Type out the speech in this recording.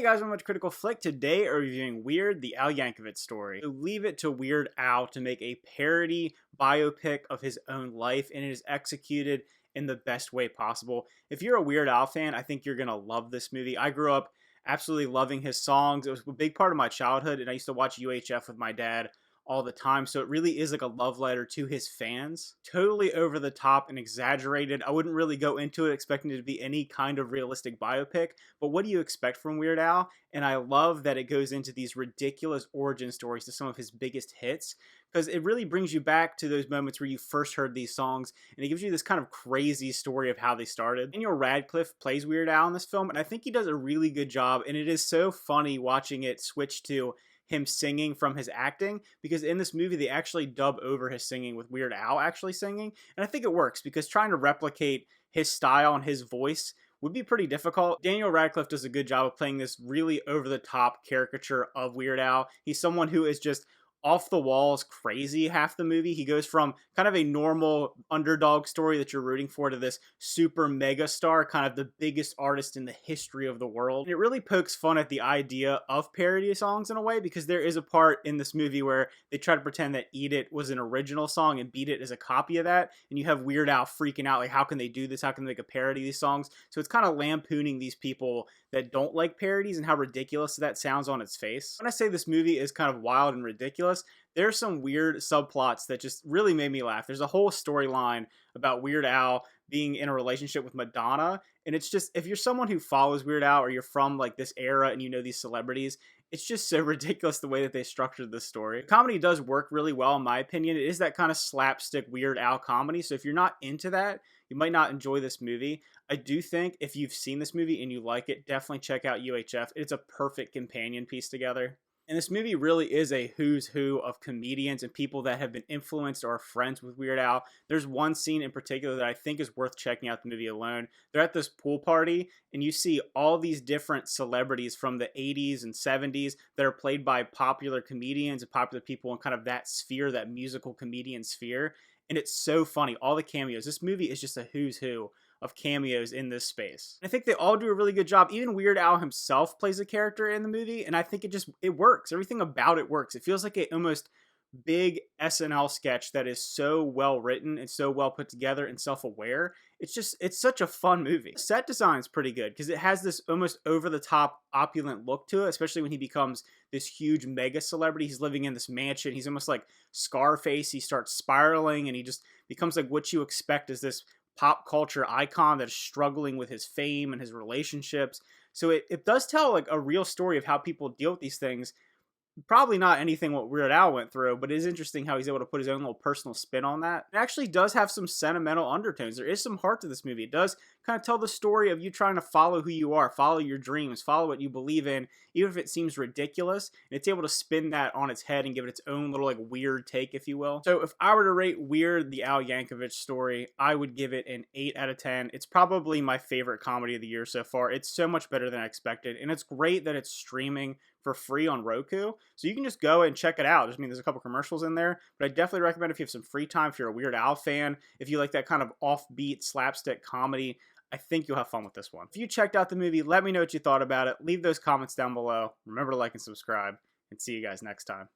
Hey guys, welcome to Critical Flick. Today we're reviewing Weird, the Al Yankovic Story. So leave it to Weird Al to make a parody biopic of his own life, and it is executed in the best way possible. If you're a Weird Al fan, I think you're going to love this movie. I grew up absolutely loving his songs. It was a big part of my childhood, and I used to watch UHF with my dad all the time, so it really is like a love letter to his fans. Totally over the top and exaggerated. I wouldn't really go into it expecting it to be any kind of realistic biopic, but what do you expect from Weird Al? And I love that it goes into these ridiculous origin stories to some of his biggest hits, because it really brings you back to those moments where you first heard these songs, and it gives you this kind of crazy story of how they started. Daniel Radcliffe plays Weird Al in this film, and I think he does a really good job, and it is so funny watching it switch to him singing from his acting, because in this movie they actually dub over his singing with Weird Al actually singing, and I think it works because trying to replicate his style and his voice would be pretty difficult. Daniel Radcliffe does a good job of playing this really over-the-top caricature of Weird Al. He's someone who is just off the walls crazy half the movie. He goes from kind of a normal underdog story that you're rooting for to this super mega star, kind of the biggest artist in the history of the world. And it really pokes fun at the idea of parody songs in a way, because there is a part in this movie where they try to pretend that Eat It was an original song and Beat It is a copy of that, and you have Weird Al freaking out like, how can they do this? How can they make a parody of these songs? So it's kind of lampooning these people that don't like parodies and how ridiculous that sounds on its face. When I say this movie is kind of wild and ridiculous, there's some weird subplots that just really made me laugh. There's a whole storyline about Weird Al being in a relationship with Madonna, and it's just, if you're someone who follows Weird Al or you're from like this era and you know these celebrities, it's just so ridiculous the way that they structured this story. The comedy does work really well in my opinion. It is that kind of slapstick Weird Al comedy, so if you're not into that, you might not enjoy this movie. I do think if you've seen this movie and you like it, definitely check out UHF. It's a perfect companion piece together. And this movie really is a who's who of comedians and people that have been influenced or are friends with Weird Al. There's one scene in particular that I think is worth checking out the movie alone. They're at this pool party, and you see all these different celebrities from the 80s and 70s that are played by popular comedians and popular people in kind of that sphere, that musical comedian sphere. And it's so funny, all the cameos. This movie is just a who's who of cameos in this space. I think they all do a really good job. Even Weird Al himself plays a character in the movie, and I think it works. Everything about it works. It feels like a almost big SNL sketch that is so well written and so well put together and self-aware. It's such a fun movie. Set design's pretty good because it has this almost over-the-top opulent look to it, especially when he becomes this huge mega celebrity. He's living in this mansion. He's almost like Scarface. He starts spiraling and he just becomes like what you expect as this pop culture icon that is struggling with his fame and his relationships. So it does tell like a real story of how people deal with these things. Probably not anything what Weird Al went through, but it is interesting how he's able to put his own little personal spin on that. It actually does have some sentimental undertones. There is some heart to this movie. It does kind of tell the story of you trying to follow who you are, follow your dreams, follow what you believe in, even if it seems ridiculous. And it's able to spin that on its head and give it its own little like weird take, if you will. So if I were to rate Weird, the Al Yankovic Story, I would give it an 8 out of 10. It's probably my favorite comedy of the year so far. It's so much better than I expected. And it's great that it's streaming for free on Roku, so you can just go and check it out. There's a couple commercials in there, but I definitely recommend if you have some free time, if you're a Weird Al fan, if you like that kind of offbeat slapstick comedy, I think you'll have fun with this one. If you checked out the movie, let me know what you thought about it. Leave those comments down below. Remember to like and subscribe, and see you guys next time.